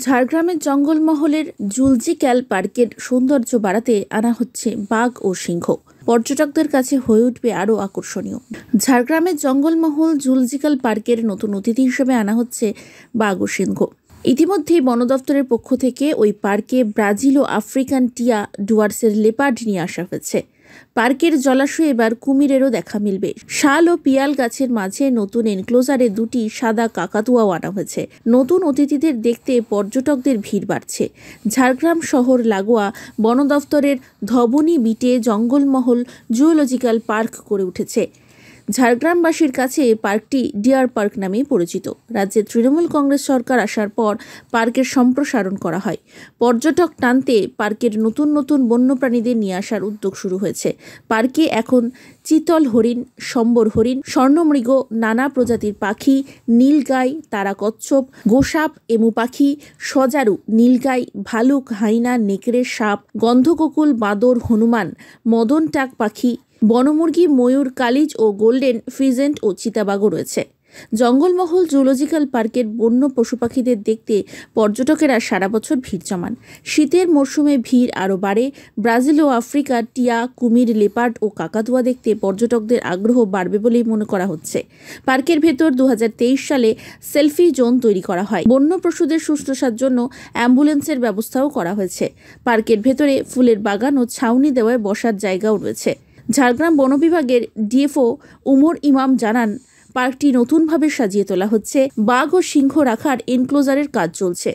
ঝাড়গ্রামের জঙ্গলমহলের জুলজিক্যাল পার্কের সৌন্দর্য বাড়াতে আনা হচ্ছে বাঘ ও সিংহ। পর্যটকদের কাছে হয়ে উঠবে আরও আকর্ষণীয়। ঝাড়গ্রামের জঙ্গলমহল জুলজিক্যাল পার্কের নতুন অতিথি হিসেবে আনা হচ্ছে বাঘ ও সিংহ। ইতিমধ্যেই বন দপ্তরের পক্ষ থেকে ওই পার্কে ব্রাজিল ও আফ্রিকান টিয়া ডুয়ার্সের লেপার্ড নিয়ে আসা হয়েছে। পার্কের জলাশয়ে এবার কুমিরেরও দেখা মিলবে। শাল ও পিয়াল গাছের মাঝে নতুন এনক্লোজারে দুটি সাদা কাকাতুয়াও আনা হয়েছে। নতুন অতিথিদের দেখতে পর্যটকদের ভিড় বাড়ছে। ঝাড়গ্রাম শহর লাগোয়া বন দফতরের ধবনী বিটে জঙ্গলমহল জুওলজিক্যাল পার্ক করে উঠেছে। ঝাড়গ্রামবাসীর কাছে পার্কটি ডিয়ার পার্ক নামে পরিচিত। রাজ্যে তৃণমূল কংগ্রেস সরকার আসার পর পার্কের সম্প্রসারণ করা হয়। পর্যটক টানতে পার্কের নতুন নতুন বন্যপ্রাণীদের নিয়ে আসার উদ্যোগ শুরু হয়েছে। পার্কে এখন চিতল হরিণ, সম্বর হরিণ, স্বর্ণমৃগ, নানা প্রজাতির পাখি, নীলগাই, তারা কচ্ছপ, গোসাপ, এমু পাখি, সজারু, নীলগাই, ভালুক, হাইনা, নেকড়ে, সাপ, গন্ধককুল, বাঁদর, হনুমান, মদন টাক পাখি, বনমুরগি, ময়ূর, কালিজ ও গোল্ডেন ফিজেন্ট ও চিতাবাঘও রয়েছে। জঙ্গলমহল জুওলজিক্যাল পার্কের বন্য পশু পাখিদের দেখতে পর্যটকেরা সারা বছর ভিড় জমান। শীতের মরশুমে ভিড় আরও বাড়ে। ব্রাজিল ও আফ্রিকার টিয়া, কুমির, লেপার্ড ও কাকাতুয়া দেখতে পর্যটকদের আগ্রহ বাড়বে বলেই মনে করা হচ্ছে। পার্কের ভেতর 2023 সালে সেলফি জোন তৈরি করা হয়। বন্য পশুদের শুশ্রূষার জন্য অ্যাম্বুলেন্সের ব্যবস্থাও করা হয়েছে। পার্কের ভেতরে ফুলের বাগান ও ছাউনি দেওয়ায় বসার জায়গাও রয়েছে। ঝাড়গ্রাম বন বিভাগের ডিএফও উমর ইমাম জানান, পার্কটি নতুনভাবে সাজিয়ে তোলা হচ্ছে। বাঘ ও সিংহ রাখার এনক্লোজারের কাজ চলছে।